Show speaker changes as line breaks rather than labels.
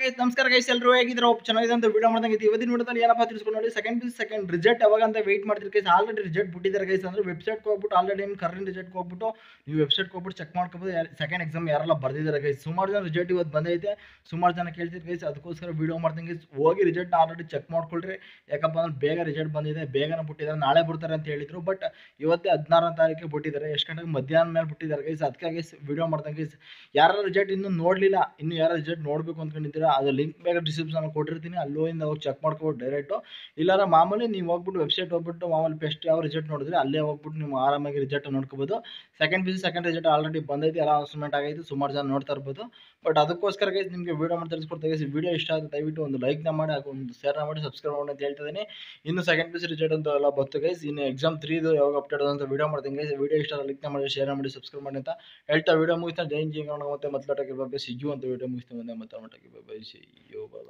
guys ನಮಸ್ಕಾರ guys ಎಲ್ಲರೂ ಹೇಗಿದ್ರು ಚೆನ್ನಾಗಿದೆ ಅಂತ ವಿಡಿಯೋ ಮಾಡ್ದಂಗೆ ಇವತ್ತಿನ ವಿಡಿಯೋದಲ್ಲಿ ಏನಪ್ಪ ತಿಳಿಸ್ಕೊಂಡು ನೋಡಿ ಸೆಕೆಂಡ್ ರಿಜೆಕ್ಟ್ ಯಾವಾಗ ಅಂತ ವೆಯ್ಟ್ ಮಾಡ್ತಿರ್ ಗೈಸ್ ಆಲ್ರೆಡಿ ರಿಜೆಕ್ಟ್ ಬಿಟ್ಟಿದ್ದಾರೆ ಗೈಸ್ ಅಂದ್ರೆ ವೆಬ್ಸೈಟ್ಗೆ ಹೋಗ್ಬಿಟ್ಟು ಆಲ್ರೆಡಿ ನಿಮ್ಮ ಕರೆಂಟ್ ರಿಜೆಕ್ಟ್ಗೆ ಹೋಗ್ಬಿಟ್ಟು ನೀವು ವೆಬ್ಸೈಟ್ಗೆ ಹೋಗ್ಬಿಟ್ಟು ಚೆಕ್ ಮಾಡ್ಕೋಬೋದು ಸೆಕೆಂಡ್ ಎಕ್ಸಾಮ್ ಯಾರೆಲ್ಲ ಬರ್ದಿದ್ದಾರೆ ಗೈಸ್ ಸುಮಾರು ಜನ ರಿಜೆಕ್ಟ್ ಇವತ್ತು ಬಂದೈತೆ ಸುಮಾರು ಜನ ಕೇಳ್ತಿದ್ರು ಗೈಸ್ ಅದಕ್ಕೋಸ್ಕರ ವಿಡಿಯೋ ಮಾಡ್ದಂಗೆ ಗೈಸ್ ಹೋಗಿ ರಿಜೆಕ್ಟ್ ಆಲ್ರೆಡಿ ಚೆಕ್ ಮಾಡ್ಕೊಳ್ರಿ ಯಾಕಪ್ಪ ಅಂದ್ರೆ ಬೇಗ ರಿಜೆಕ್ಟ್ ಬಂದಿದೆ ಬೇಗನೆ ಬಿಟ್ಟಿದ್ದಾರೆ ನಾಳೆ ಬಿಡ್ತಾರೆ ಅಂತ ಹೇಳಿದ್ರು ಬಟ್ ಇವತ್ತೇ 16ನೇ ತಾರೀಕಿಗೆ ಬಿಟ್ಟಿದ್ದಾರೆ ಎಷ್ಟು ಗಂಟೆಗೆ ಮಧ್ಯಾಹ್ನ ಮೇಲೆ ಬಿಟ್ಟಿದ್ದಾರೆ ಗೈಸ್ ಅದಕ್ಕಾಗಿ ವಿಡಿಯೋ ಮಾಡ್ದಂಗೆ ಗೈಸ್ ಯಾರು ರಿಜೆಕ್ಟ್ ಇನ್ನೂ ನೋಡಲಿಲ್ಲ ಇನ್ನು ಯಾರು ರಿಜೆಕ್ಟ್ ನೋಡಬೇಕು ಅಂದ್ಕೊಂಡಿದ್ದೀರಾ ಅದು ಲಿಂಕ್ ಬೇಗ ಡಿಸ್ಕ್ರಿಪ್ಷನ್ ಕೊಟ್ಟಿರ್ತೀನಿ ಅಲ್ಲಿಂದ ಹೋಗಿ ಚೆಕ್ ಮಾಡ್ಕೊಬೋದು ಡೈರೆಕ್ಟು ಇಲ್ಲಾರ ಮಾಮೂಲಿ ನೀವು ಹೋಗ್ಬಿಟ್ಟು ವೆಬ್ಸೈಟ್ ಹೋಗ್ಬಿಟ್ಟು ಮಾಮೂಲಿ ಫಸ್ಟ್ ಯಾವ ರಿಜೆಕ್ಟ್ ನೋಡಿದ್ರೆ ಅಲ್ಲೇ ಹೋಗ್ಬಿಟ್ಟು ನೀವು ಆರಾಮಾಗಿ ರಿಜೆಕ್ಟ್ ನೋಡ್ಕೋಬೋದು ಸೆಕೆಂಡ್ ರಿಜೆಕ್ಟ್ ಆಲ್ರೆಡಿ ಬಂದೈತೆ ಎಲ್ಲ ಅನೌನ್ಸ್ಮೆಂಟ್ ಆಗೈತೆ ಸುಮಾರು ಜನ ನೋಡ್ತಾ ಇರ್ಬೋದು ಬಟ್ ಅದಕ್ಕೋಸ್ಕರ ಗೈಸ್ ನಿಮಗೆ ವಿಡಿಯೋ ಮಾಡಿ ತಿಳಿಸ್ಕೊಡ್ತಾ ಗೈಸ್ ವಿಡಿಯೋ ಇಷ್ಟ ಆಗುತ್ತೆ ದಯವಿಟ್ಟು ಒಂದು ಲೈಕ್ನ ಮಾಡಿ ಹಾಗೂ ಒಂದು ಶೇರ್ನ ಮಾಡಿ ಸಬ್ಸ್ಕ್ರೈಬ್ ಮಾಡಿ ಅಂತ ಹೇಳ್ತಾ ಇದ್ದೀನಿ ಇನ್ನು ಸೆಕೆಂಡ್ ಪಿ ಸಿ ರಿಜೆಕ್ಟ್ ಅಂತ ಎಲ್ಲ ಬಂತು ಗೈಸ್ ಇನ್ನು ಎಕ್ಸಾಮ್ 3 ಯಾವಾಗ ಅಪ್ಡೇಟ್ ಅಂತ ವಿಡಿಯೋ ಮಾಡ್ತೀನಿ ಗೈಸ್ ವಿಡಿಯೋ ಇಷ್ಟ ಲೈಕ್ನ ಮಾಡಿ ಶೇರ್ ಮಾಡಿ ಸಬ್ಸ್ಕ್ರೈಬ್ ಮಾಡಿ ಅಂತ ಹೇಳ್ತಾ ವಿಡಿಯೋ ಮುಗಿಸ್ತಾ ಜೈ ಜೈ ಕನ್ನಡ ಮತ್ತೆ ಮತ್ತೊಟ್ಟಕ್ಕೆ ಬಗ್ಗೆ ಸಿಗ್ಯು ಅಂತ ವಿಡಿಯೋ ಮುಗಿಸ್ತಾ ಬಂದೆ ಮತ್ತೆ ಮಟ್ಟಕ್ಕೆ ಬೈ ಸಿ ಯು ಬೈ